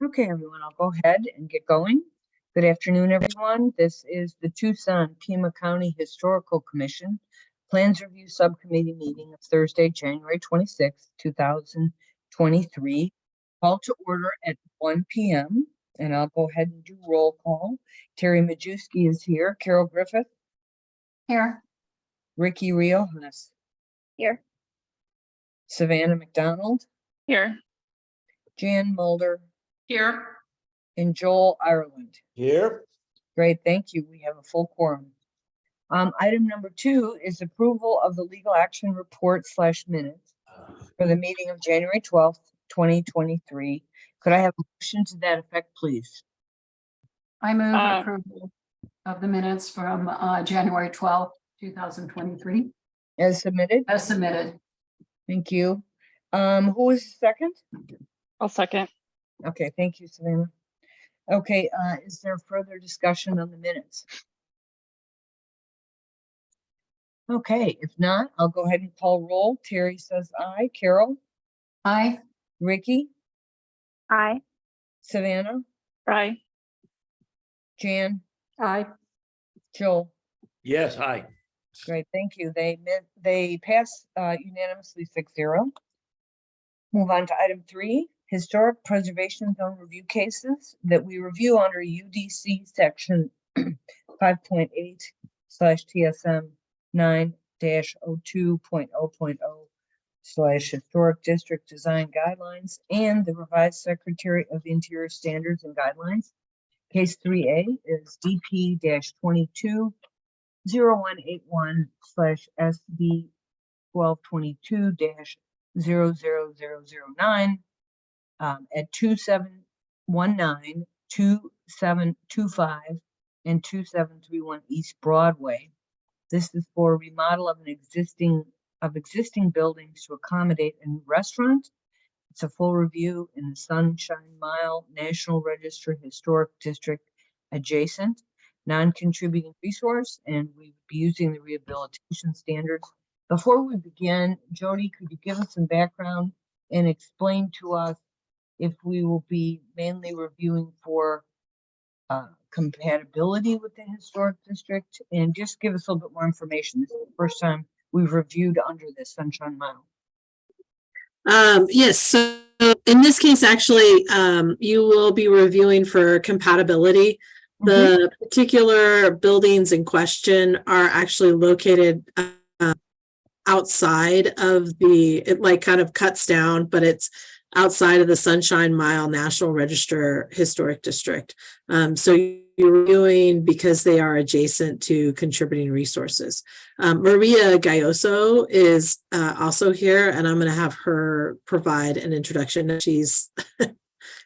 Okay, everyone, I'll go ahead and get going. Good afternoon, everyone. This is the Tucson-Pima County Historical Commission Plans Review Subcommittee meeting of Thursday, January 26th, 2023. Call to order at 1 p.m. and I'll go ahead and do roll call. Terry Majewski is here. Carol Griffith. Here. Ricky Riojas. Here. Savannah McDonald. Here. Jan Mulder. Here. And Joel Ireland. Here. Great, thank you. We have a full quorum. Item number 2 is approval of the legal action report / minutes for the meeting of January 12th, 2023. Could I have a motion to that effect, please? I move approval of the minutes from January 12th, 2023. As submitted? As submitted. Thank you. Who is second? I'll second. Okay, thank you, Savannah. Okay, is there further discussion on the minutes? Okay, if not, I'll go ahead and call roll. Terry says aye. Carol? Aye. Ricky? Aye. Savannah? Aye. Jan? Aye. Joel? Yes, aye. Great, thank you. They pass unanimously 6-0. Move on to item 3, historic preservation zone review cases that we review under UDC section 5.8/TSM 9-02.0.0/historic district design guidelines and the revised Secretary of Interior standards and guidelines. Case 3A is DP-22-0181/SB 1222-00009 at 2719, 2725, and 2731 East Broadway. This is for a remodel of existing buildings to accommodate a new restaurant. It's a full review in the Sunshine Mile National Register Historic District adjacent, non-contributing resource, and we would be using the rehabilitation standards. Before we begin, Jody, could you give us some background and explain to us if we will be mainly reviewing for compatibility with the historic district, and just give us a little bit more information. This is the first time we've reviewed under the Sunshine Mile. Yes, so in this case, actually, you will be reviewing for compatibility. The particular buildings in question are actually located outside of it like kind of cuts down, but it's outside of the Sunshine Mile National Register Historic District. So you're reviewing because they are adjacent to contributing resources. Maria Gayoso is also here, and I'm going to have her provide an introduction. She's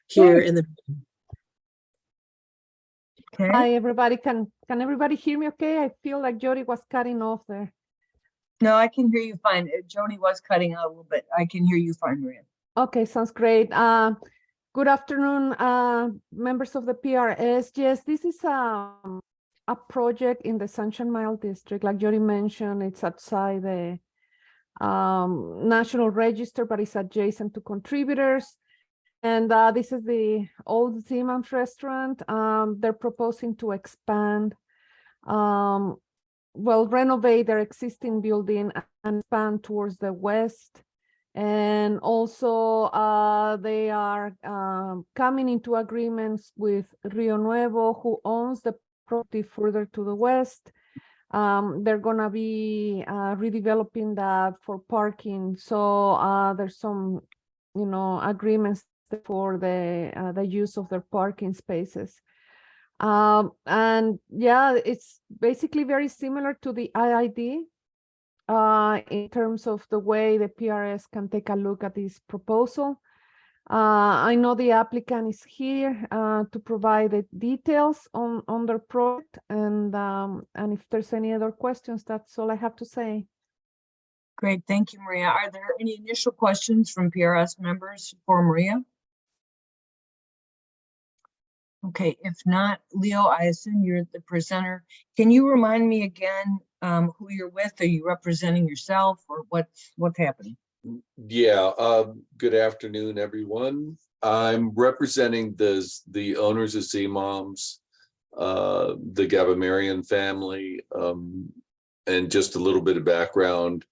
here in the. Okay. Hi, everybody. Can everybody hear me okay? I feel like Jody was cutting off there. No, I can hear you fine. Jody was cutting out a little bit. I can hear you fine, Maria. Okay, sounds great. Good afternoon, members of the PRS. Yes, this is a project in the Sunshine Mile District. Like Jody mentioned, it's outside the National Register, but it's adjacent to contributors. And this is the old Siemens restaurant. They're proposing to expand, renovate their existing building and expand towards the west. And also they are coming into agreements with Rio Nuevo, who owns the property further to the west. They're gonna be redeveloping that for parking. So there's some, agreements for the use of their parking spaces. And yeah, it's basically very similar to the IID. In terms of the way the PRS can take a look at this proposal. I know the applicant is here to provide the details on their project, and if there's any other questions, that's all I have to say. Great, thank you, Maria. Are there any initial questions from PRS members for Maria? Okay, if not, Leo, I assume you're the presenter. Can you remind me again who you're with? Are you representing yourself, or what's happening? Yeah, good afternoon, everyone. I'm representing the owners of Z-Moms, the Gabamarian family, and just a little bit of background.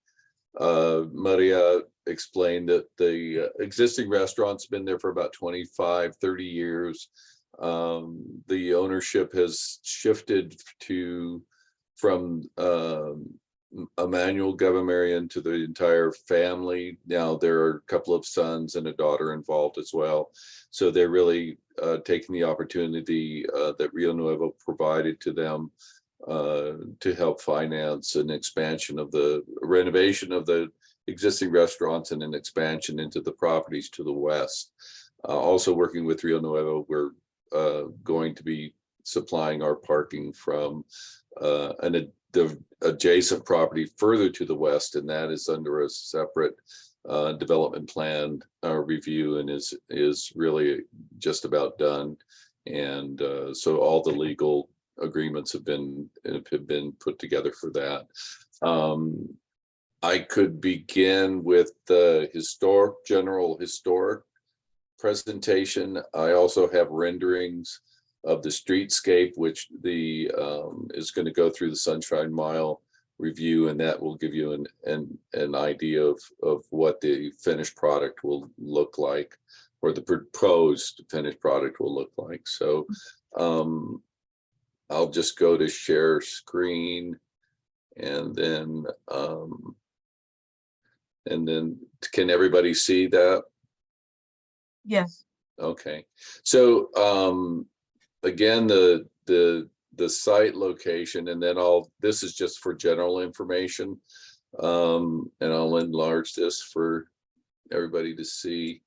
Maria explained that the existing restaurant's been there for about 25, 30 years. The ownership has shifted from Emmanuel Gabamarian to the entire family. Now there are a couple of sons and a daughter involved as well. So they're really taking the opportunity that Rio Nuevo provided to them to help finance an expansion of the renovation of the existing restaurants and an expansion into the properties to the west. Also working with Rio Nuevo, we're going to be supplying our parking from the adjacent property further to the west, and that is under a separate development plan review and is really just about done. And so all the legal agreements have been put together for that. I could begin with the general historic presentation. I also have renderings of the streetscape, which is going to go through the Sunshine Mile review, and that will give you an idea of what the finished product will look like, or the proposed finished product will look like. So I'll just go to share screen, and then can everybody see that? Yes. Okay, so again, the site location, and then this is just for general information, and I'll enlarge this for everybody to see.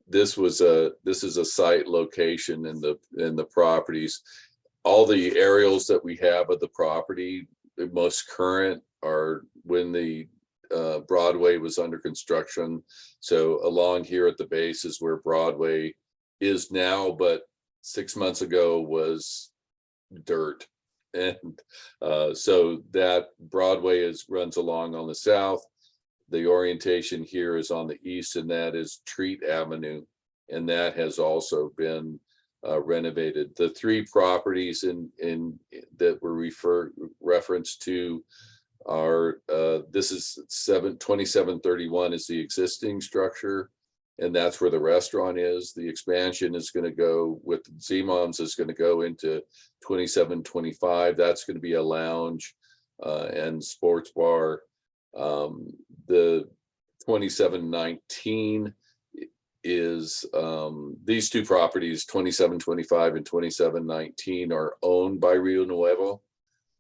This is a site location in the properties. All the aerials that we have of the property, the most current, are when the Broadway was under construction. So along here at the base is where Broadway is now, but 6 months ago was dirt. And so that Broadway runs along on the south. The orientation here is on the east, and that is Treat Avenue, and that has also been renovated. The three properties that were referenced to are this is 2731 is the existing structure, and that's where the restaurant is. The expansion is going to go with Z-Moms is going to go into 2725. That's going to be a lounge and sports bar. The 2719 is these two properties, 2725 and 2719, are owned by Rio Nuevo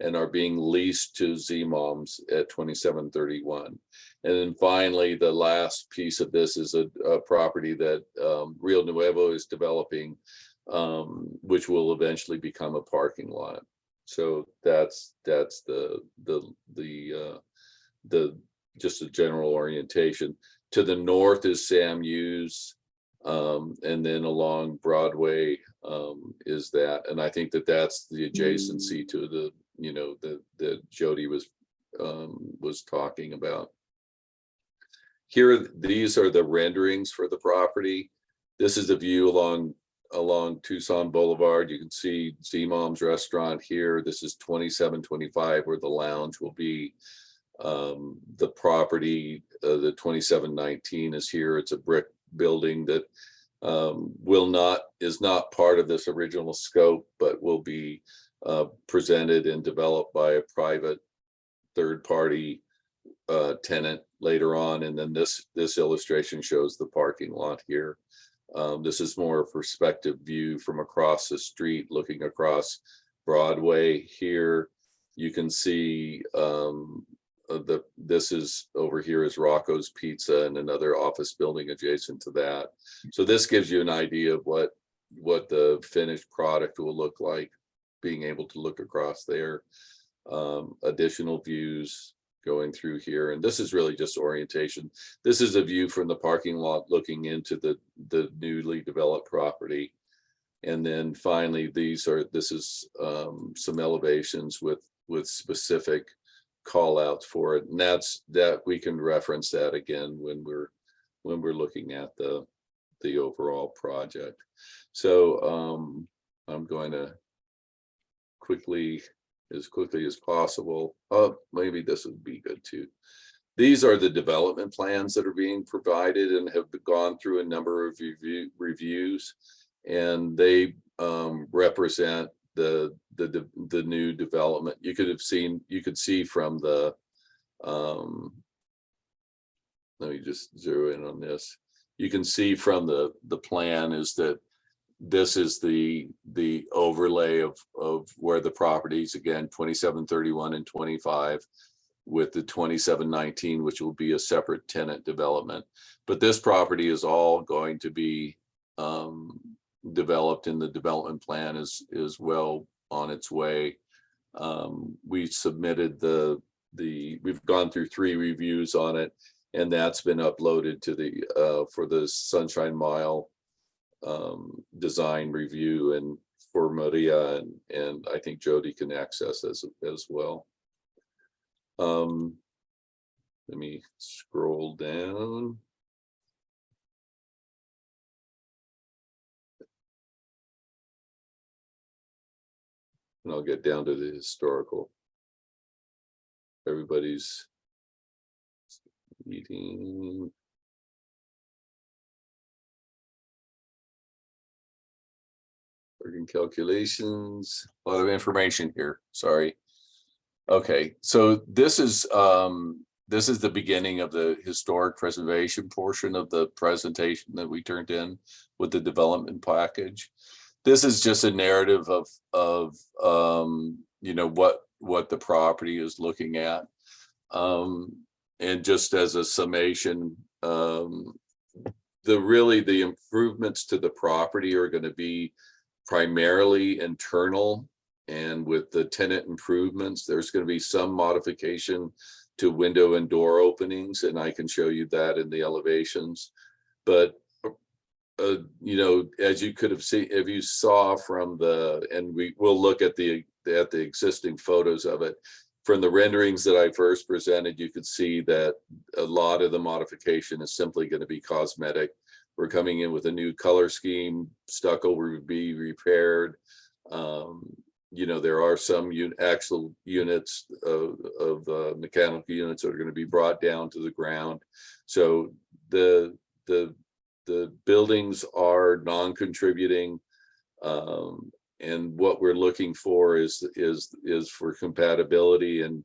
and are being leased to Z-Moms at 2731. And then finally, the last piece of this is a property that Rio Nuevo is developing, which will eventually become a parking lot. So that's the just a general orientation. To the north is Sam Hughes, and then along Broadway is that, and I think that's the adjacency to the that Jody was talking about. Here, these are the renderings for the property. This is the view along Tucson Boulevard. You can see Z-Mom's restaurant here. This is 2725 where the lounge will be. The property, the 2719 is here. It's a brick building that is not part of this original scope, but will be presented and developed by a private third-party tenant later on. And then this illustration shows the parking lot here. This is more a perspective view from across the street, looking across Broadway. Here you can see this is over here is Rocco's Pizza and another office building adjacent to that. So this gives you an idea of what the finished product will look like, being able to look across there. Additional views going through here, and this is really just orientation. This is a view from the parking lot looking into the newly developed property. And then finally, this is some elevations with specific call outs for it, and that we can reference that again when we're looking at the the overall project. So I'm going to as quickly as possible. Maybe this would be good too. These are the development plans that are being provided and have gone through a number of reviews, and they represent the new development. You could see from the let me just zero in on this. You can see from the plan is that this is the overlay of where the properties, again, 2731 and 25, with the 2719, which will be a separate tenant development. But this property is all going to be developed, in the development plan is well on its way. We submitted we've gone through 3 reviews on it, and that's been uploaded to the for the Sunshine Mile design review, and for Maria, and I think Jody can access as well. Let me scroll down. And I'll get down to the historical. Everybody's meeting. Working calculations, a lot of information here, sorry. Okay, so this is the beginning of the historic preservation portion of the presentation that we turned in with the development package. This is just a narrative of you know, what the property is looking at. And just as a summation, the improvements to the property are going to be primarily internal, and with the tenant improvements, there's going to be some modification to window and door openings, and I can show you that in the elevations. But you know, as you could have seen, if you saw from and we'll look at the existing photos of it. From the renderings that I first presented, you could see that a lot of the modification is simply going to be cosmetic. We're coming in with a new color scheme. Stucco will be repaired. You know, there are some actual units of mechanical units that are going to be brought down to the ground. So the buildings are non-contributing, and what we're looking for is for compatibility. And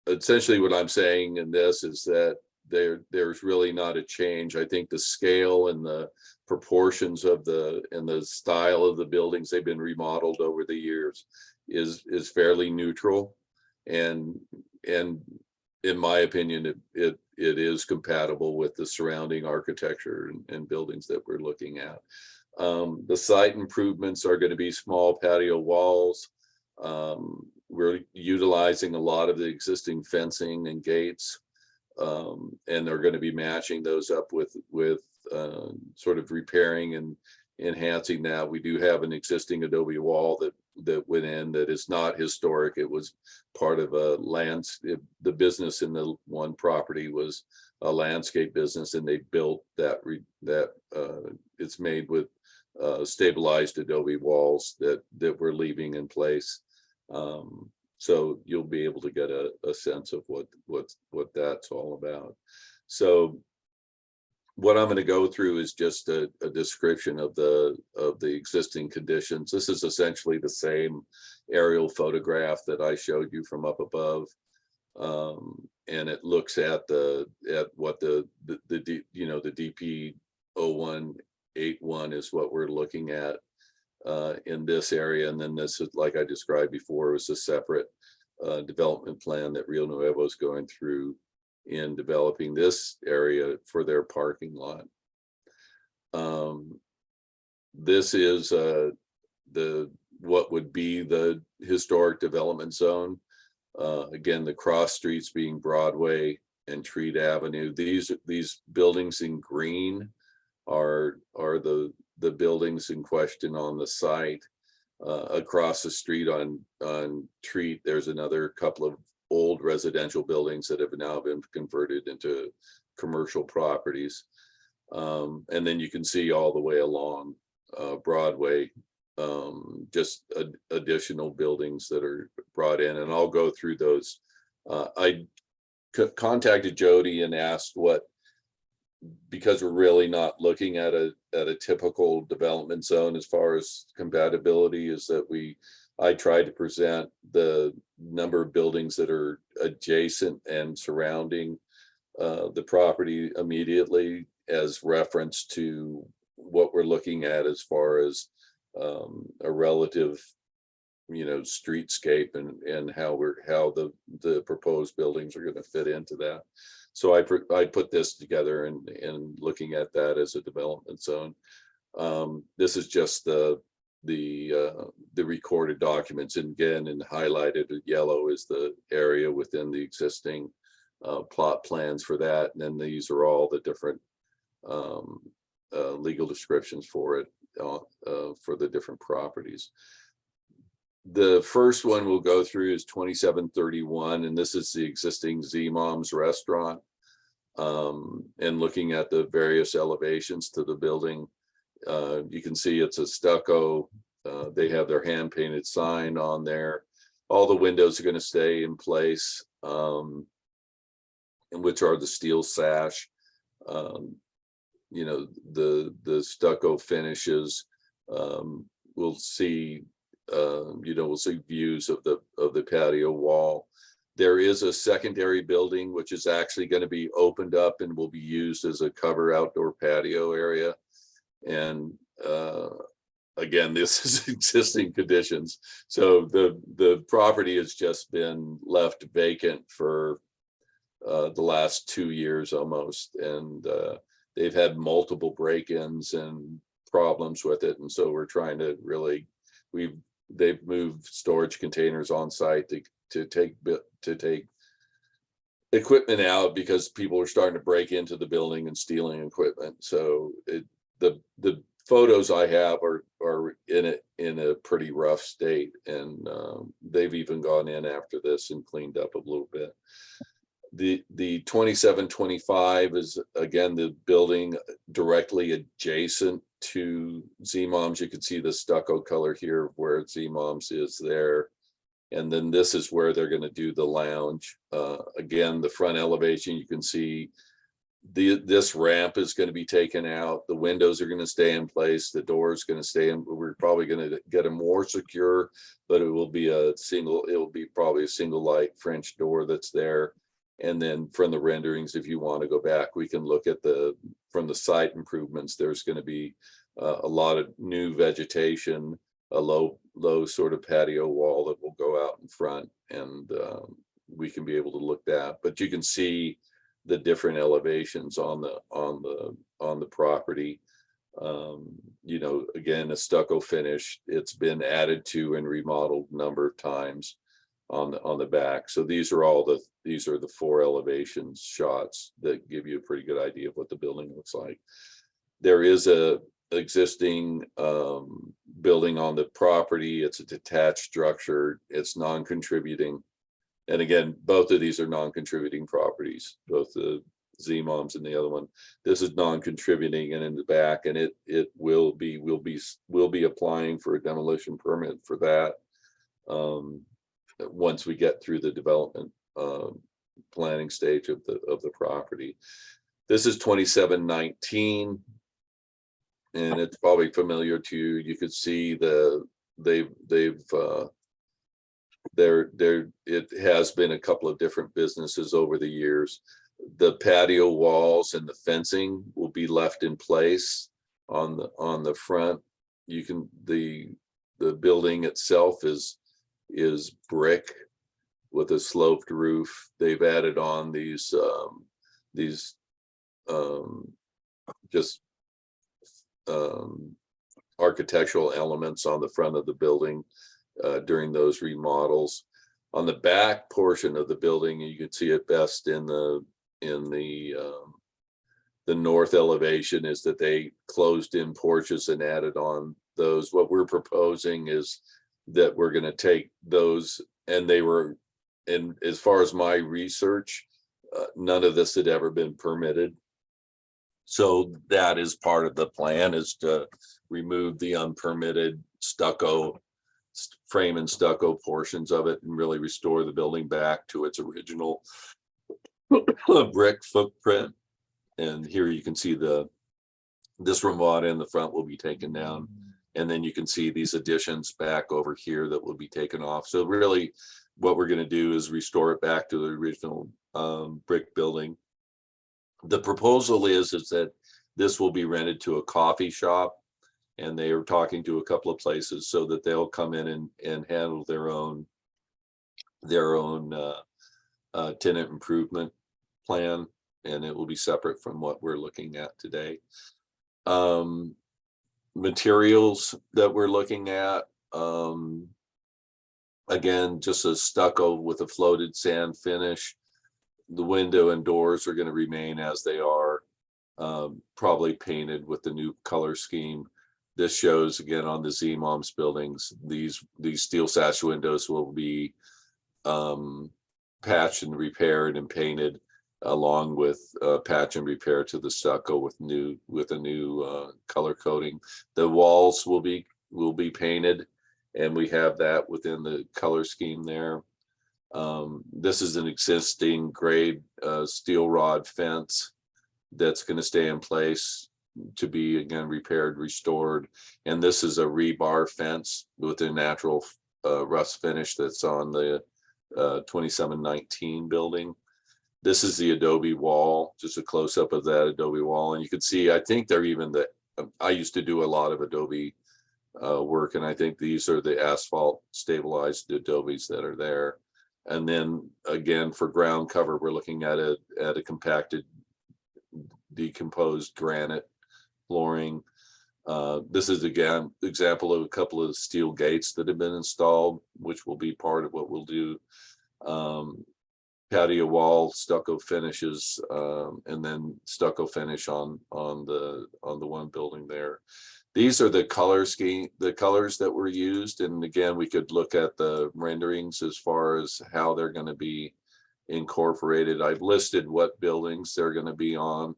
essentially what I'm saying in this is that there's really not a change. I think the scale and the proportions of and the style of the buildings, they've been remodeled over the years, is fairly neutral, and in my opinion it is compatible with the surrounding architecture and buildings that we're looking at. The site improvements are going to be small patio walls. We're utilizing a lot of the existing fencing and gates, and they're going to be matching those up with sort of repairing and enhancing that. We do have an existing adobe wall that went in that is not historic. It was part of a the business in the one property was a landscape business, and they built that it's made with stabilized adobe walls that we're leaving in place. So you'll be able to get a sense of what that's all about. So what I'm going to go through is just a description of the existing conditions. This is essentially the same aerial photograph that I showed you from up above, and it looks at what the DP 0181 is what we're looking at in this area. And then this is, like I described before, was a separate development plan that Rio Nuevo is going through in developing this area for their parking lot. This is what would be the historic development zone. Again, the cross streets being Broadway and Treat Avenue. These buildings in green are the buildings in question on the site. Across the street on Treat, there's another couple of old residential buildings that have now been converted into commercial properties. And then you can see all the way along Broadway, just additional buildings that are brought in, and I'll go through those. I contacted Jody and asked because we're really not looking at a typical development zone as far as compatibility, is that I tried to present the number of buildings that are adjacent and surrounding the property immediately as reference to what we're looking at as far as a relative, streetscape and how the proposed buildings are going to fit into that. So I put this together and looking at that as a development zone. This is just the recorded documents, and again, and highlighted in yellow is the area within the existing plot plans for that. And then these are all the different legal descriptions for it, for the different properties. The first one we'll go through is 2731, and this is the existing Z-Mom's restaurant. And looking at the various elevations to the building, you can see it's a stucco. They have their hand painted sign on there. All the windows are going to stay in place, and which are the steel sash. The stucco finishes. We'll see. We'll see views of the patio wall. There is a secondary building which is actually going to be opened up and will be used as a cover outdoor patio area. And again, this is existing conditions. So the property has just been left vacant for the last 2 years almost, and they've had multiple break-ins and problems with it. And so we're trying to really, they've moved storage containers on site to take equipment out because people are starting to break into the building and stealing equipment. So the photos I have are in a pretty rough state, and they've even gone in after this and cleaned up a little bit. The 2725 is again the building directly adjacent to Z-Mom's. You can see the stucco color here where Z-Mom's is there. And then this is where they're going to do the lounge. Again, the front elevation, you can see this ramp is going to be taken out. The windows are going to stay in place. The door is going to stay in. We're probably going to get a more secure, but it will be probably a single light French door that's there. And then from the renderings, if you want to go back, we can look at from the site improvements. There's going to be a lot of new vegetation, a low sort of patio wall that will go out in front, and we can be able to look at. But you can see the different elevations on the property. Again, a stucco finish. It's been added to and remodeled a number of times on the back. So these are the 4 elevations shots that give you a pretty good idea of what the building looks like. There is a existing building on the property. It's a detached structure. It's non-contributing. And again, both of these are non-contributing properties, both the Z-Mom's and the other one. This is non-contributing, and in the back, and we'll be applying for a demolition permit for that once we get through the development planning stage of the property. This is 2719, and it's probably familiar to you. You could see it has been a couple of different businesses over the years. The patio walls and the fencing will be left in place on the front. The building itself is brick with a sloped roof. They've added on these architectural elements on the front of the building during those remodels. On the back portion of the building, you can see it best in the north elevation, is that they closed in porches and added on those. What we're proposing is that we're going to take those, and as far as my research, none of this had ever been permitted. So that is part of the plan, is to remove the unpermitted stucco, frame and stucco portions of it, and really restore the building back to its original brick footprint. And here you can see this ramada in the front will be taken down. And then you can see these additions back over here that will be taken off. So really what we're going to do is restore it back to the original brick building. The proposal is that this will be rented to a coffee shop, and they are talking to a couple of places so that they'll come in and handle their own tenant improvement plan, and it will be separate from what we're looking at today. Materials that we're looking at, again, just a stucco with a floated sand finish. The window and doors are going to remain as they are, probably painted with the new color scheme. This shows again on the Z-Moms buildings, these steel sash windows will be patched and repaired and painted, along with patch and repair to the stucco with a new color coating. The walls will be painted, and we have that within the color scheme there. This is an existing grade steel rod fence that's going to stay in place to be again repaired, restored. And this is a rebar fence with a natural rust finish that's on the 2719 building. This is the adobe wall, just a close up of that adobe wall. And you can see, I think they're even I used to do a lot of adobe work, and I think these are the asphalt stabilized adobes that are there. And then again, for ground cover, we're looking at a compacted, decomposed granite flooring. This is again example of a couple of steel gates that have been installed, which will be part of what we'll do. Patio wall stucco finishes, and then stucco finish on the one building there. These are the color scheme, the colors that were used. And again, we could look at the renderings as far as how they're going to be incorporated. I've listed what buildings they're going to be on,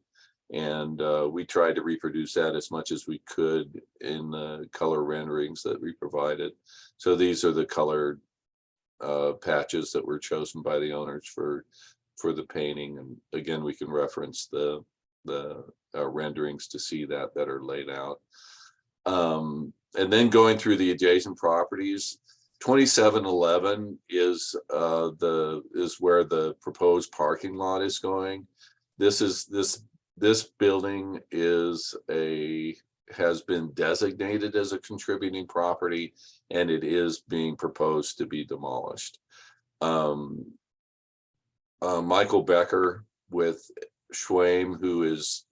and we tried to reproduce that as much as we could in the color renderings that we provided. So these are the colored patches that were chosen by the owners for the painting. And again, we can reference the renderings to see that better laid out. And then going through the adjacent properties, 2711 is where the proposed parking lot is going. This building has been designated as a contributing property, and it is being proposed to be demolished. Michael Becker with Schwame, who is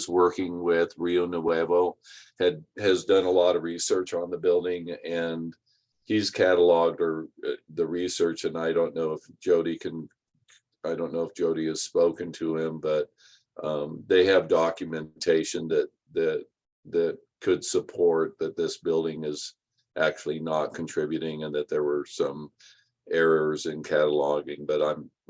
working with Rio Nuevo, has done a lot of research on the building, and he's cataloged the research. And I don't know if Jody has spoken to him, but they have documentation that could support that this building is actually not contributing, and that there were some errors in cataloging, but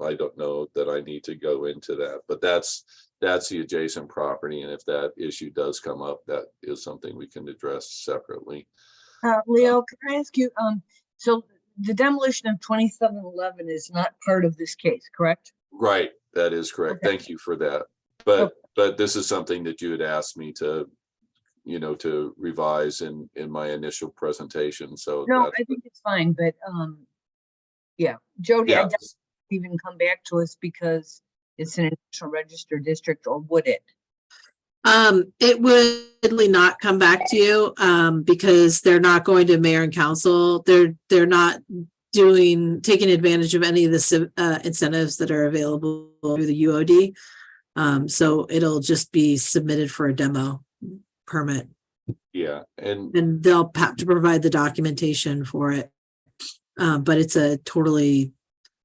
I don't know that I need to go into that. But that's the adjacent property, and if that issue does come up, that is something we can address separately. Leo, can I ask you, so the demolition of 2711 is not part of this case, correct? Right, that is correct. Okay. Thank you for that. But this is something that you had asked me to revise in my initial presentation. So No, I think it's fine, but yeah, Jody, I yeah. don't even come back to us because it's an National Register district, or would it? It would really not come back to you, because they're not going to mayor and council. They're not taking advantage of any of the incentives that are available through the UOD. So it'll just be submitted for a demo permit. Yeah, and they'll have to provide the documentation for it. But it's a totally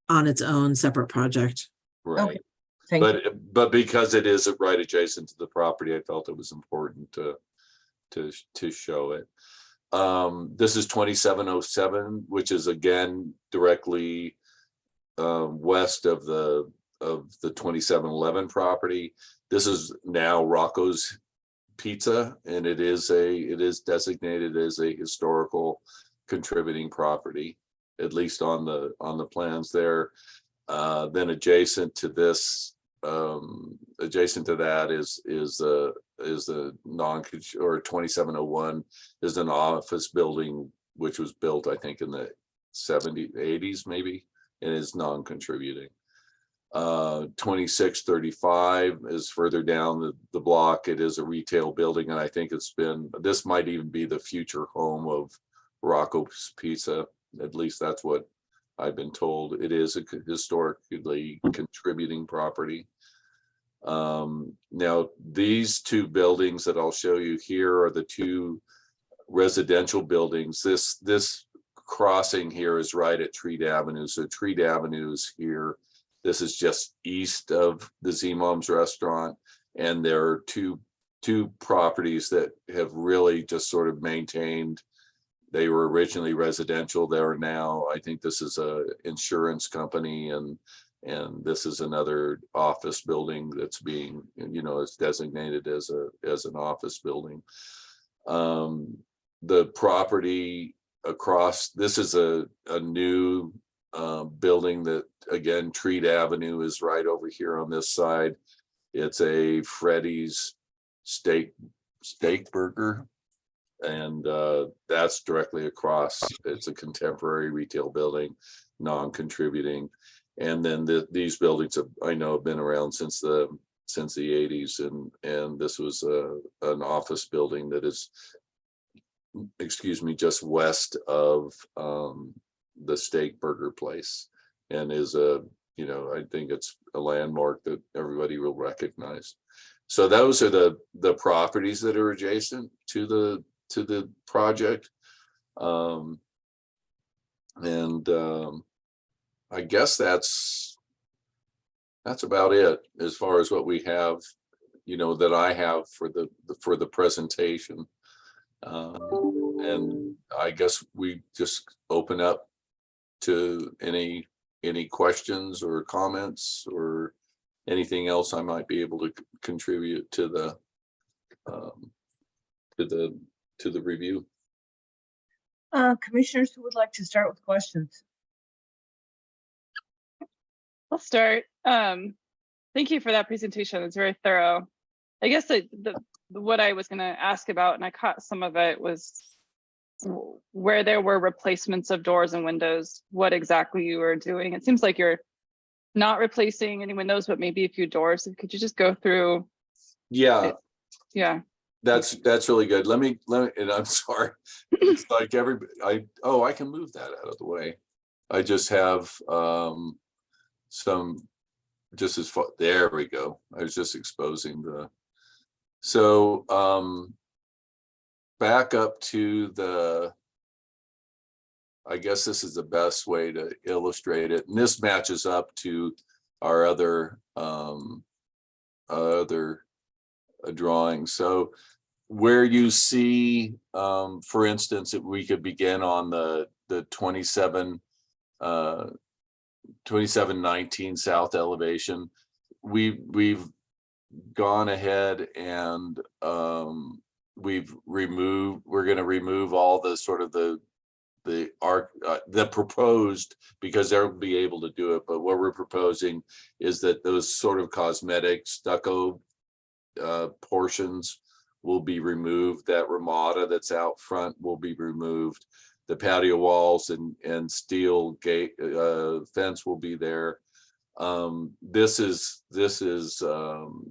on its own separate project. right. Okay. Thank you. But because it is right adjacent to the property, I felt it was important to show it. This is 2707, which is again directly west of the the 2711 property. This is now Rocco's Pizza, and it is designated as a historical contributing property, at least on the plans there. Then adjacent to this, adjacent to that is the non or 2701 is an office building which was built, I think, in the 80s maybe, and is non-contributing. 2635 is further down the block. It is a retail building, and I think this might even be the future home of Rocco's Pizza. At least that's what I've been told. It is a historically contributing property. Now, these two buildings that I'll show you here are the two residential buildings. This crossing here is right at Treat Avenue. So Treat Avenue is here. This is just east of the Z-Mom's restaurant. And there are two properties that have really just sort of maintained. They were originally residential. They are now, I think this is a insurance company, and this is another office building that's being, it's designated as an office building. The property across, this is a new building that, again, Treat Avenue is right over here on this side. It's a Freddy's steak burger, and that's directly across. It's a contemporary retail building, non-contributing. And then these buildings I know have been around since the 80s, and this was an office building that is, just west of the steak burger place, and is I think it's a landmark that everybody will recognize. So those are the properties that are adjacent to the project. I guess that's about it as far as what we have, that I have for the presentation. And I guess we just open up to any questions or comments or anything else I might be able to contribute to the review. Commissioners who would like to start with questions? I'll start. Thank you for that presentation. It's very thorough. I guess what I was going to ask about, and I caught some of it, was where there were replacements of doors and windows, what exactly you were doing. It seems like you're not replacing any windows, but maybe a few doors. Could you just go through? Yeah. Yeah. That's really good. Let me, and I'm sorry. It's like I can move that out of the way. I just have some, just as far, there we go. I was just exposing back up to I guess this is the best way to illustrate it. And this matches up to our other drawings. So where you see, for instance, if we could begin on the 2719 south elevation, we've gone ahead and we're going to remove all the sort of the proposed, because they'll be able to do it, but what we're proposing is that those sort of cosmetic stucco portions will be removed. That ramada that's out front will be removed. The patio walls and steel gate fence will be there. This is the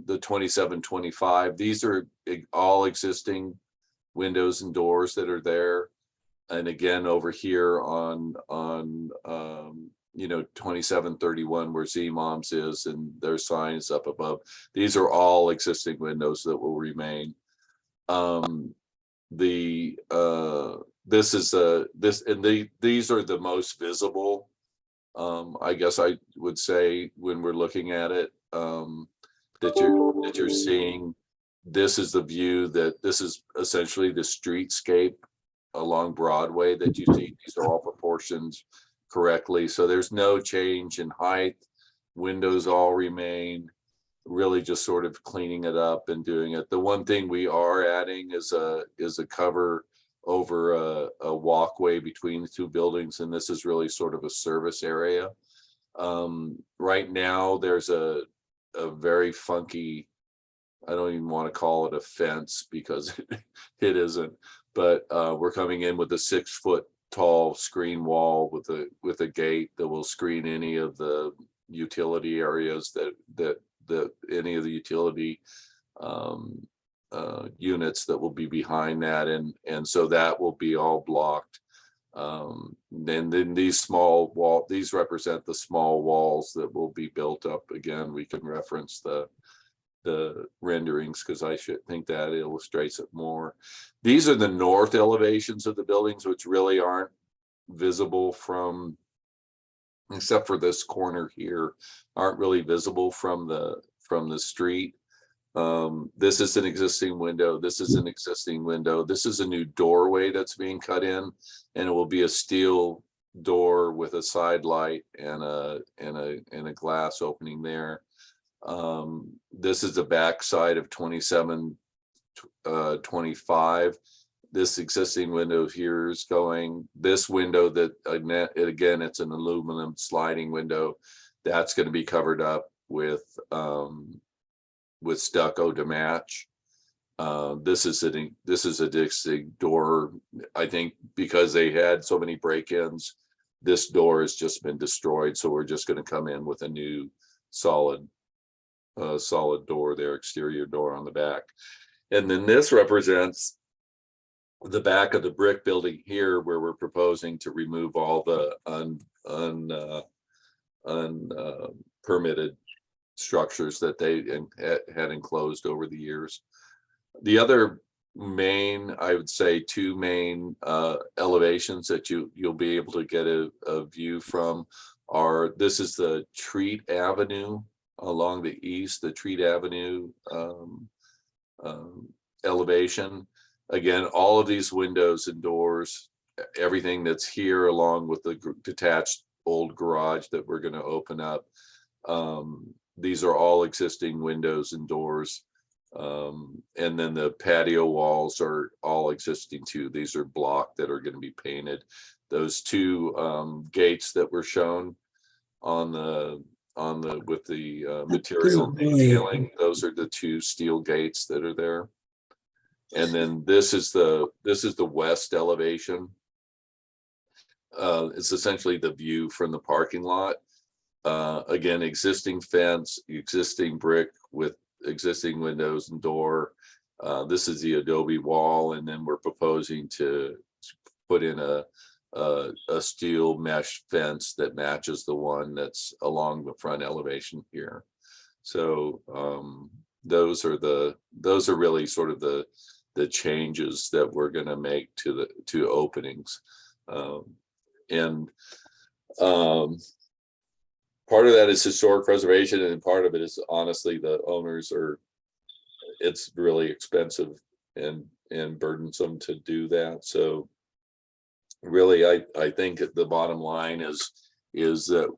2725. These are all existing windows and doors that are there. And again, over here on 2731, where Z-Mom's is, and their sign is up above. These are all existing windows that will remain. These are the most visible. I guess I would say when we're looking at it, that you're seeing. This is the view that this is essentially the streetscape along Broadway that you see. These are all proportions correctly. So there's no change in height. windows all remain, really just sort of cleaning it up and doing it. The one thing we are adding is a cover over a walkway between the two buildings, and this is really sort of a service area. Right now, there's a very funky, I don't even want to call it a fence because it isn't, but we're coming in with a 6-foot tall screen wall with a gate that will screen any of the utility areas that any of the utility units that will be behind that, and so that will be all blocked. Then these represent the small walls that will be built up. Again, we can reference the renderings because I should think that illustrates it more. These are the north elevations of the buildings, which really aren't visible from, except for this corner here, aren't really visible from the street. This is an existing window. This is an existing window. This is a new doorway that's being cut in, and it will be a steel door with a side light and a glass opening there. This is the back side of 2725. This existing window here is going. This window that again, it's an aluminum sliding window that's going to be covered up with stucco to match. This is a existing door. I think because they had so many break-ins, this door has just been destroyed. So we're just going to come in with a new solid door there, exterior door on the back. And then this represents the back of the brick building here, where we're proposing to remove all the unpermitted structures that they had enclosed over the years. The other main, I would say, two main elevations that you'll be able to get a view from are, this is the Treat Avenue along the east, the Treat Avenue elevation. Again, all of these windows and doors, everything that's here, along with the detached old garage that we're going to open up, these are all existing windows and doors. And then the patio walls are all existing too. These are block that are going to be painted. Those two gates that were shown on the with the material detailing, those are the two steel gates that are there. And then this is the west elevation. It's essentially the view from the parking lot. Again, existing fence, existing brick with existing windows and door. This is the adobe wall, and then we're proposing to put in a steel mesh fence that matches the one that's along the front elevation here. So those are really sort of the changes that we're going to make to openings. Part of that is historic preservation, and part of it is honestly the owners it's really expensive and burdensome to do that. So really, I think the bottom line is that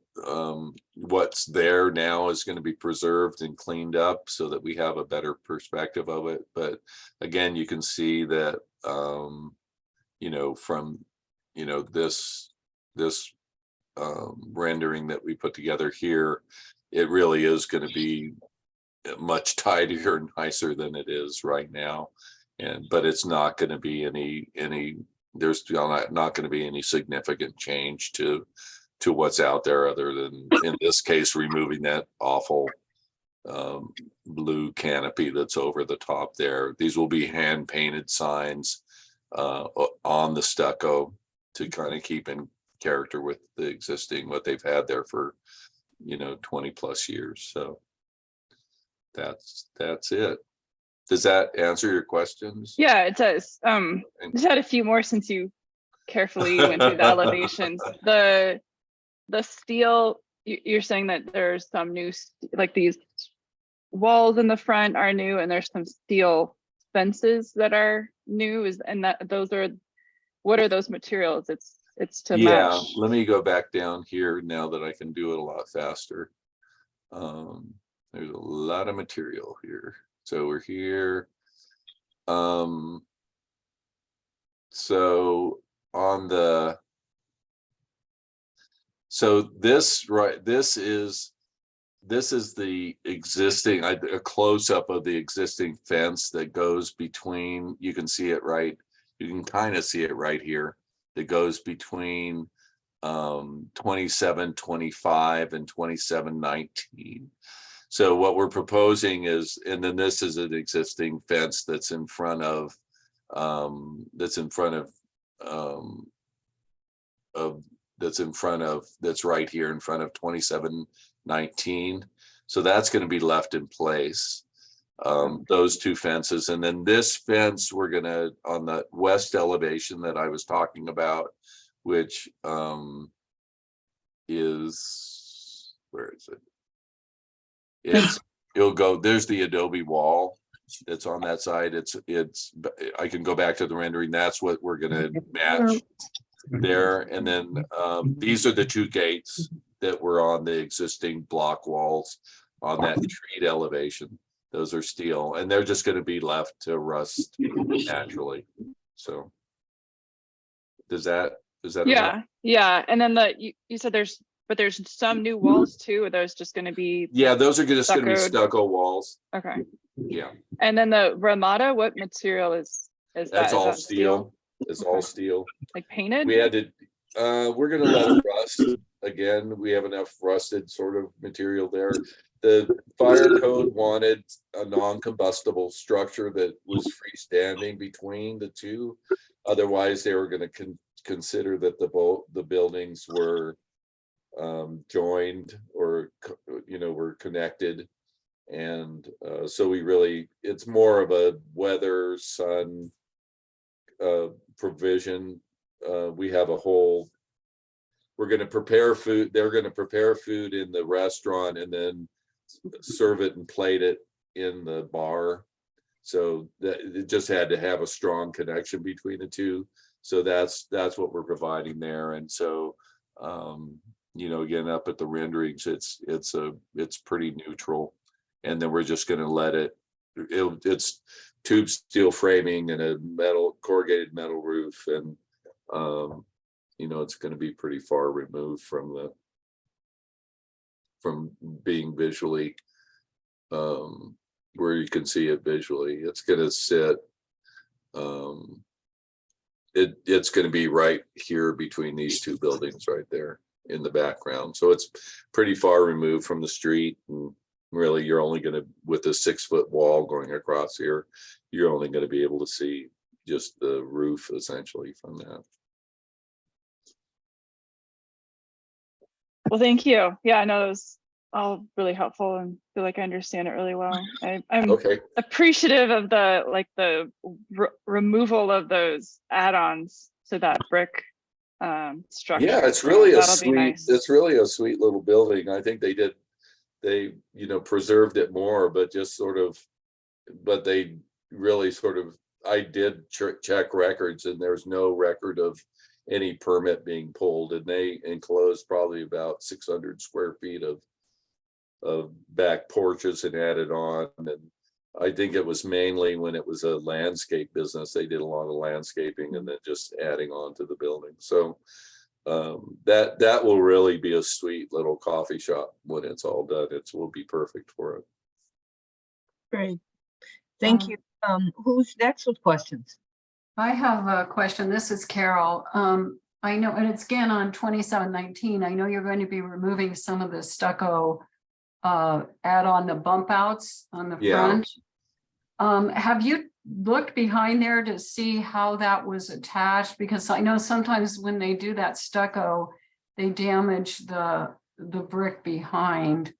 what's there now is going to be preserved and cleaned up so that we have a better perspective of it. But again, you can see that from this rendering that we put together here, it really is going to be much tidier and nicer than it is right now. But it's not going to be there's not going to be any significant change to what's out there, other than in this case removing that awful blue canopy that's over the top there. These will be hand painted signs on the stucco to kind of keep in character with the existing, what they've had there for 20 plus years. So that's it. Does that answer your questions? Yeah, it does. Just had a few more since you carefully went through the elevations. The steel, you're saying that there's some new, like these walls in the front are new, and there's some steel fences that are new. What are those materials? It's to match. Let me go back down here now that I can do it a lot faster. There's a lot of material here. So we're here. So on the, so this, right, this is the existing, a close-up of the existing fence that goes between, you can see it right, you can kind of see it right here, that goes between 2725 and 2719. So what we're proposing is, and then this is an existing fence that's in front of that's right here in front of 2719. So that's going to be left in place. Those two fences, and then this fence we're gonna, on the west elevation that I was talking about, which is, where is it? It'll go, there's the adobe wall that's on that side. I can go back to the rendering. That's what we're gonna match there. And then these are the two gates that were on the existing block walls on that treat elevation. Those are steel, and they're just going to be left to rust naturally. So does that Yeah, yeah. And then you said there's some new walls too, or those just going to be? Yeah, those are just going to be stuccoed? stucco walls. Okay. Yeah, And then the Ramada, what material is that? that's Is all that steel. It's all steel. Like painted? We had to, we're going to let it rust. Again, we have enough rusted sort of material there. The fire code wanted a non-combustible structure that was freestanding between the two. Otherwise, they were going to consider that the buildings were joined, or were connected. And so it's more of a weather, sun provision. We have a whole, we're going to prepare food. They're going to prepare food in the restaurant and then serve it and plate it in the bar. So that it just had to have a strong connection between the two. So that's what we're providing there. And so again, up at the renderings, it's pretty neutral. And then we're just going to let it's tube steel framing and a corrugated metal roof, and it's going to be pretty far removed from being visually where you can see it visually. It's going to sit it's going to be right here between these two buildings right there in the background. So it's pretty far removed from the street, and really you're only going to, with a 6-foot wall going across here, you're only going to be able to see just the roof essentially from that. Well, thank you. Yeah, I know it was all really helpful and feel like I understand it really well. I'm Okay. appreciative of the removal of those add-ons to that brick structure. Yeah, it's really Nice. it's really a sweet little building. I think they preserved it more, but they really I did check records, and there's no record of any permit being pulled, and they enclosed probably about 600 square feet of back porches and added on. And I think it was mainly when it was a landscape business, they did a lot of landscaping and then just adding on to the building. So that will really be a sweet little coffee shop when it's all done. It will be perfect for it. Great. Thank you. Who's next with questions? I have a question. This is Carol. I know, and it's again on 2719. I know you're going to be removing some of the stucco add on the bump outs on the front. Have you looked behind there to see how that was attached? Because I know sometimes when they do that stucco, they damage the brick behind.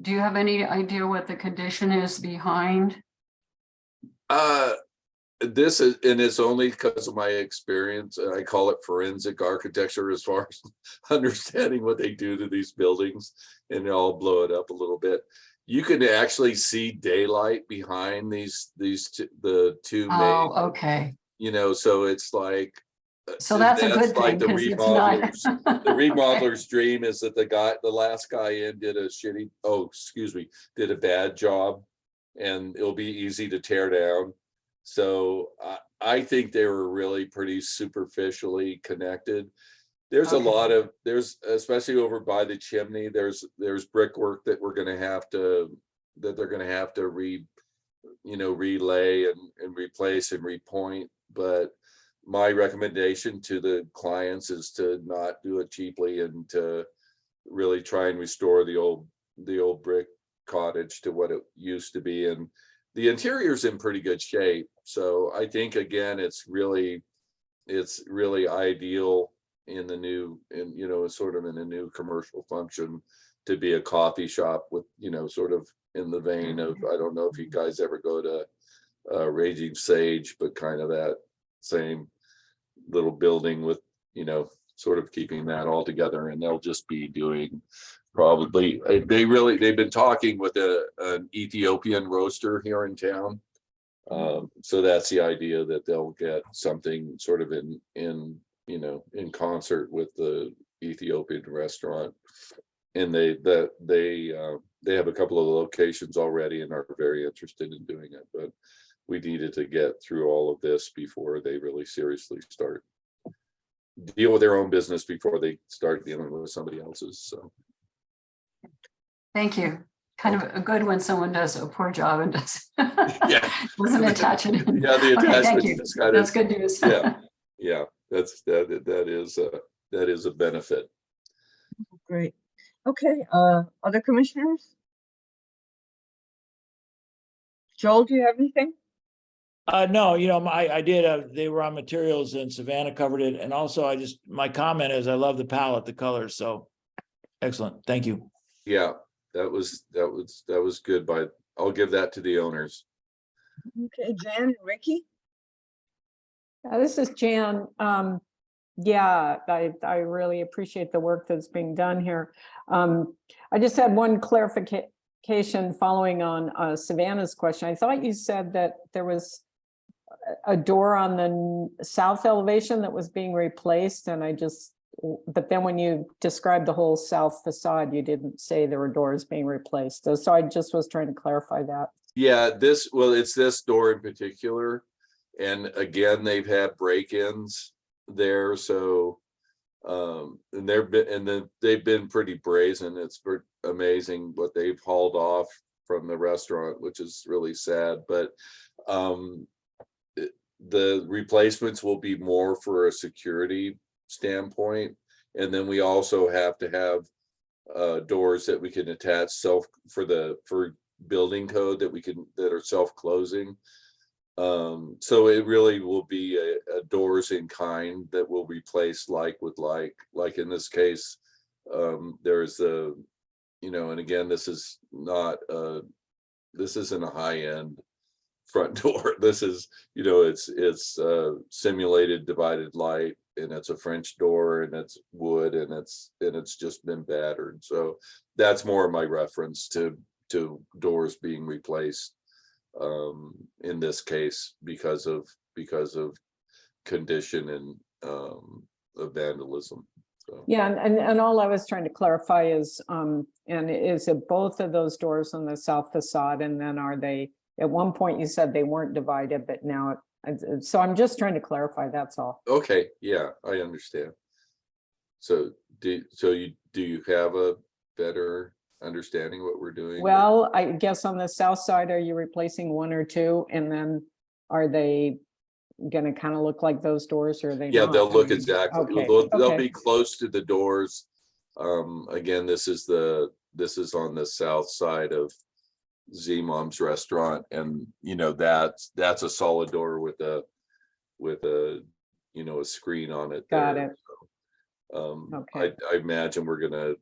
Do you have any idea what the condition is behind? This is, and it's only because of my experience, and I call it forensic architecture as far as understanding what they do to these buildings, and I'll blow it up a little bit. You can actually see daylight behind the two main, okay. so it's like So that's a good like thing the because it's not. remodeler's, the remodeler's dream is that the last guy in did a bad job, and it'll be easy to tear down. So I think they were really pretty superficially connected. There's Okay. there's especially over by the chimney, there's brickwork that they're gonna have to relay and replace and repoint. But my recommendation to the clients is to not do it cheaply and to really try and restore the old brick cottage to what it used to be. And the interior's in pretty good shape. So I think, again, it's really ideal in the new, sort of in a new commercial function to be a coffee shop with, sort of in the vein of, I don't know if you guys ever go to Raging Sage, but kind of that same little building with, sort of keeping that all together. And they'll just be doing probably, they've been talking with an Ethiopian roaster here in town. So that's the idea, that they'll get something sort of in concert with the Ethiopian restaurant. And they have a couple of locations already and are very interested in doing it, but we needed to get through all of this before they really seriously deal with their own business before they start dealing with somebody else's. So Thank you. Kind of a good when someone does a poor job and doesn't attach it. Yeah, the Okay, thank attachment you. is kind That's of, good news. yeah, that is a benefit. Great. Okay, other commissioners? Joel, do you have anything? No, I did, they were on materials and Savannah covered it. And also my comment is I love the palette, the colors. So excellent. Thank you. Yeah, that was good. I'll give that to the owners. Okay, Jan and Ricky? This is Jan. Yeah, I really appreciate the work that's being done here. I just had one clarification following on Savannah's question. I thought you said that there was a door on the south elevation that was being replaced, and but then when you described the whole south facade, you didn't say there were doors being replaced. So I just was trying to clarify that. Yeah, it's this door in particular. And again, they've had break-ins there. So and they've been pretty brazen. It's amazing what they've hauled off from the restaurant, which is really sad. But the replacements will be more for a security standpoint. And then we also have to have doors that we can attach for building code that are self-closing. So it really will be a doors in kind that will replace like in this case. There's and again, this isn't a high-end front door. This is, it's simulated divided light, and it's a French door, and it's wood, and it's just been battered. So that's more of my reference to doors being replaced in this case because of condition and of vandalism. So. Yeah, and all I was trying to clarify is is it both of those doors on the south facade, and then are they, at one point you said they weren't divided, but now so I'm just trying to clarify, that's all. Okay, yeah, I understand. So do you have a better understanding what we're doing? Well, I guess on the south side, are you replacing one or two, and then are they gonna kind of look like those doors, or are they Yeah, not? they'll look exactly. Okay, They'll okay. be close to the doors. Again, this is on the south side of Z-Mom's restaurant, and that's a solid door with a a screen on it. Got there. it. So, Okay. I imagine we're gonna,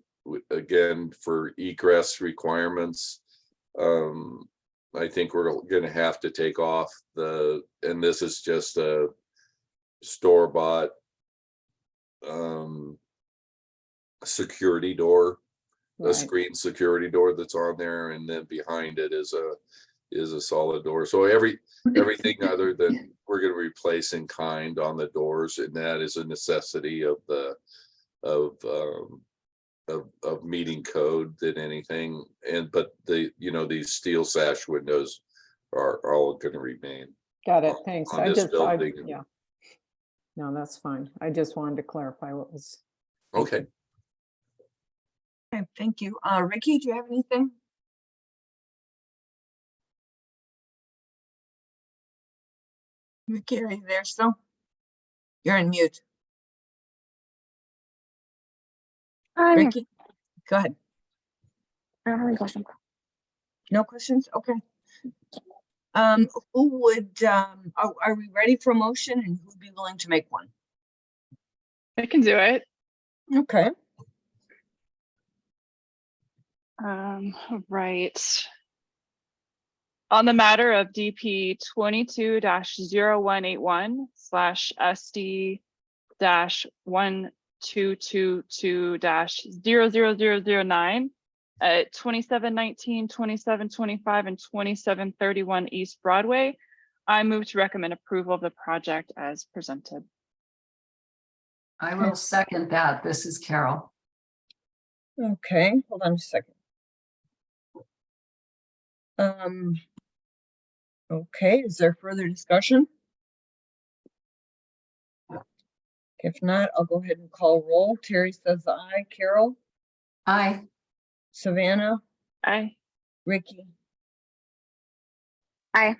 again, for egress requirements, I think we're gonna have to take off and this is just a store-bought security door, a Right. screen security door that's on there, and then behind it is is a solid door. So everything other than we're gonna replace in kind on the doors, and that is a necessity of the of meeting code than anything. But these steel sash windows are all gonna remain. Got it, thanks. On this building. Yeah. No, that's fine. I just wanted to clarify what was. Okay. Okay, thank you. Ricky, do you have anything? Ricky, are you there still? You're on mute. Ricky, go ahead. I don't have any questions. No questions? Okay. Who would, are we ready for a motion, and who'd be willing to make one? I can do it. Okay. Right. On the matter of DP 22-0181/SD-1222-00009 at 2719, 2725, and 2731 East Broadway, I move to recommend approval of the project as presented. I will second that. This is Carol. Okay, hold on a second. Okay, is there further discussion? If not, I'll go ahead and call roll. Terry says aye. Carol, Aye. Savannah, Aye. Ricky. Aye.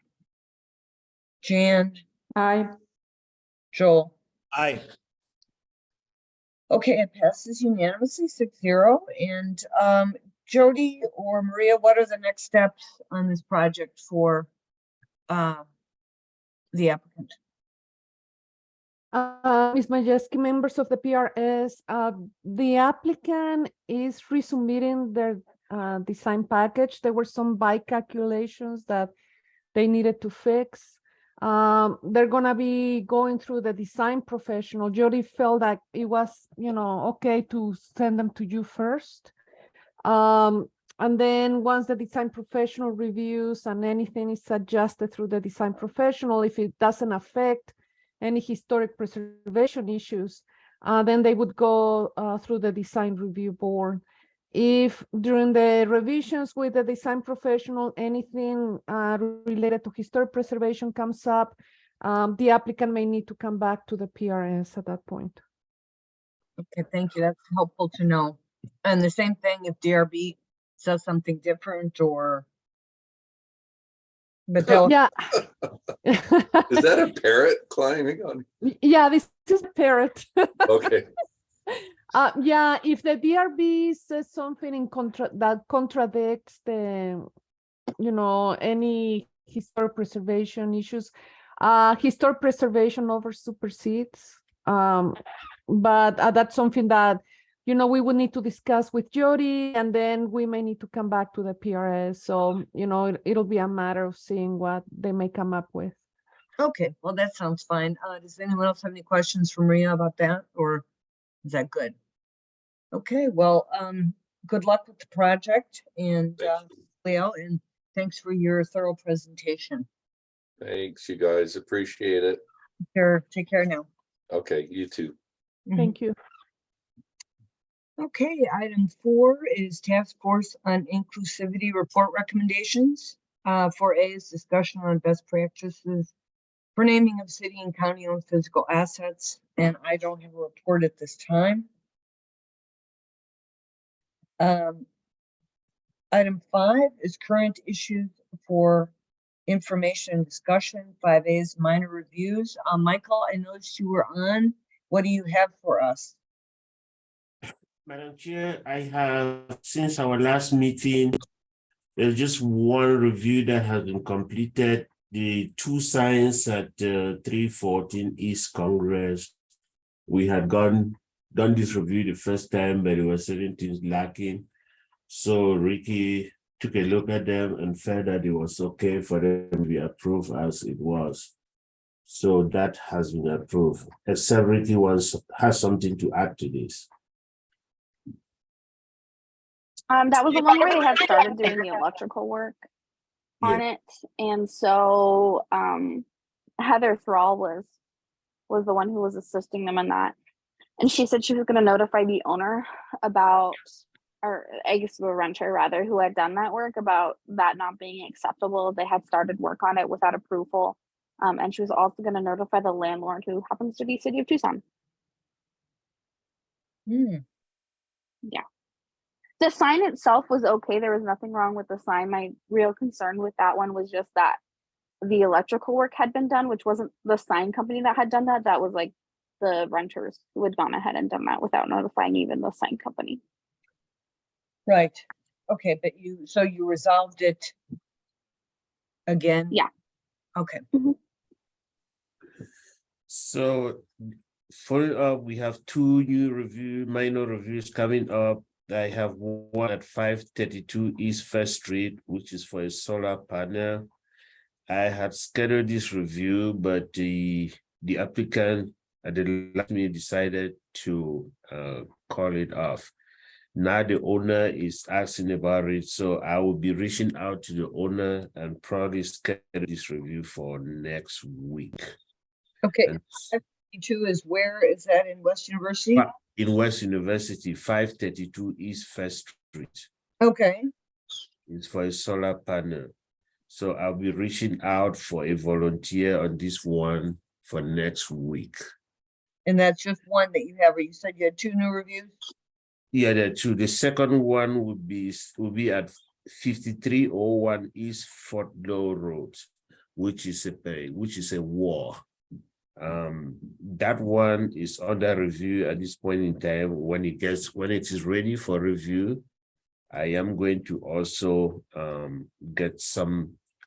Jan, Aye. Joel. Aye. Okay, it passes unanimously 6-0. And Jody or Maria, what are the next steps on this project for the applicant? Ms. Majewski, members of the PRS, the applicant is resubmitting their design package. There were some by calculations that they needed to fix. They're gonna be going through the design professional. Jody felt that it was, okay to send them to you first. And then once the design professional reviews and anything is adjusted through the design professional, if it doesn't affect any historic preservation issues, then they would go through the design review board. If during the revisions with the design professional, anything related to historic preservation comes up, the applicant may need to come back to the PRS at that point. Okay, thank you. That's helpful to know. And the same thing if DRB says something different or. But they'll. Yeah. Is that a parrot climbing on? Yeah, this is a parrot. Okay. Yeah, if the DRB says something in that contradicts the, any historic preservation issues, historic preservation over supersedes. But that's something that, we would need to discuss with Jody, and then we may need to come back to the PRS. So, it'll be a matter of seeing what they may come up with. Okay, well, that sounds fine. Does anyone else have any questions for Maria about that, or is that good? Okay, well, good luck with the project, and Leo, and thanks for your thorough presentation. Thanks, you guys. Appreciate it. Take care now. Okay, you too. Thank you. Okay, item 4 is Task Force on Inclusivity Report Recommendations. 4A is discussion on best practices for naming of city and county-owned physical assets, and I don't have a report at this time. Item 5 is current issues for information and discussion. 5A is minor reviews. Michael, I noticed you were on. What do you have for us? Madam Chair, I have, since our last meeting, there's just one review that has been completed. The 2 signs at 314 East Congress. We had done this review the first time, but there were certain things lacking. So Ricky took a look at them and felt that it was okay for them to be approved as it was. So that has been approved. Except Ricky has something to add to this. That was the one where they had started doing the electrical work. on it. And so Heather Thrall was the one who was assisting them in that. And she said she was going to notify the owner about, or I guess the renter rather, who had done that work about that not being acceptable. They had started work on it without approval. And she was also going to notify the landlord, who happens to be City of Tucson. Hmm. Yeah. The sign itself was okay. There was nothing wrong with the sign. My real concern with that one was just that the electrical work had been done, which wasn't the sign company that had done that. That was like the renters who had gone ahead and done that without notifying even the sign company. Right. Okay, but so you resolved it again? Yeah. Okay. So following up, we have two new minor reviews coming up. I have one at 532 East First Street, which is for a solar panel. I had scheduled this review, but the applicant at the last minute decided to call it off. Now the owner is asking about it, so I will be reaching out to the owner and probably schedule this review for next week. Okay. And 52 is where is that in West University? in West University, 532 East First Street. Okay. It's for a solar panel. So I'll be reaching out for a volunteer on this one for next week. And that's just one that you have, or you said you had two new reviews? Yeah, there are two. The second one will be at 5301 East Fort Law Road, which is a war. That one is under review at this point in time. When it is ready for review, I am going to also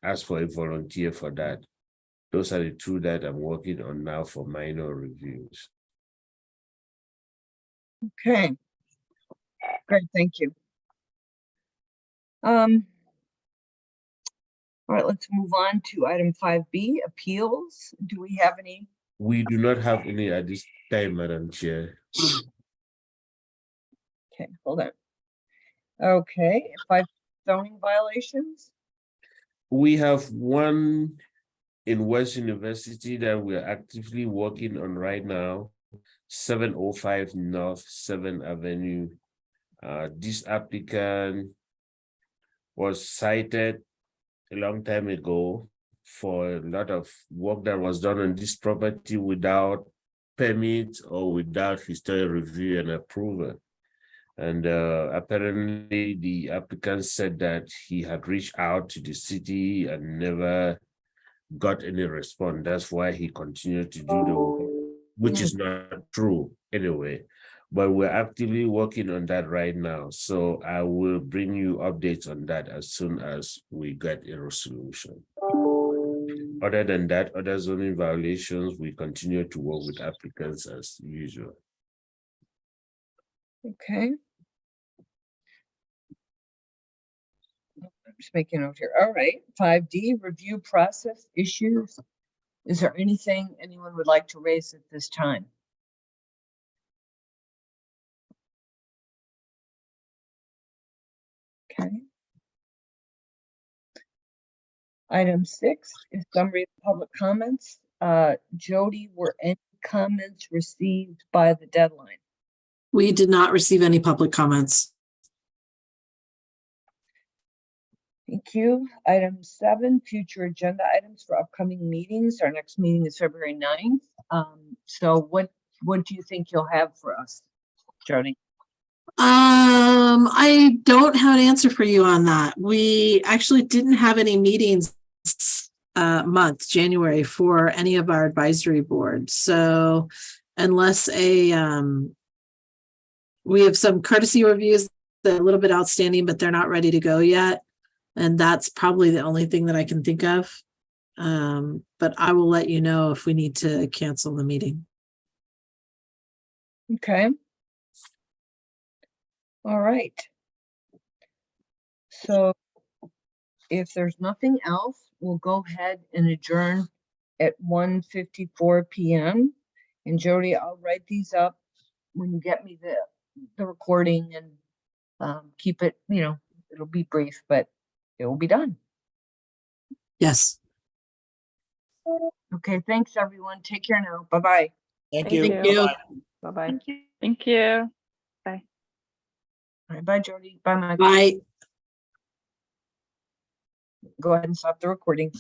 ask for a volunteer for that. Those are the two that I'm working on now for minor reviews. Okay. Great, thank you. All right, let's move on to item 5B, appeals. Do we have any? We do not have any at this time, Madam Chair. Okay, hold on. Okay, 5 zoning violations. We have one in West University that we're actively working on right now, 705 North 7th Avenue. This applicant was cited a long time ago for a lot of work that was done on this property without permit or without historic review and approval. And apparently the applicant said that he had reached out to the city and never got any response. That's why he continued to do the work, which is not true anyway. But we're actively working on that right now. So I will bring you updates on that as soon as we get a resolution. Other than that, other zoning violations, we continue to work with applicants as usual. Okay. I'm just making a note here. All right, 5D, review process issues. Is there anything anyone would like to raise at this time? Okay. Item 6 is summary of public comments. Jody, were any comments received by the deadline? We did not receive any public comments. Thank you. Item 7, future agenda items for upcoming meetings. Our next meeting is February 9th. So what do you think you'll have for us, Jody? I don't have an answer for you on that. We actually didn't have any meetings month, January, for any of our advisory boards. So unless we have some courtesy reviews that are a little bit outstanding, but they're not ready to go yet. And that's probably the only thing that I can think of. But I will let you know if we need to cancel the meeting. Okay. All right. So if there's nothing else, we'll go ahead and adjourn at 1:54 p.m. And Jody, I'll write these up when you get me the recording and keep it, it'll be brief, but it will be done. Yes. Okay, thanks, everyone. Take care now. Bye-bye. Thank Thank you. Thank you. Bye-bye. Bye-bye. Thank you. Thank you. All right, bye, Jody. Bye, Mike. Bye. Go ahead and stop the recording.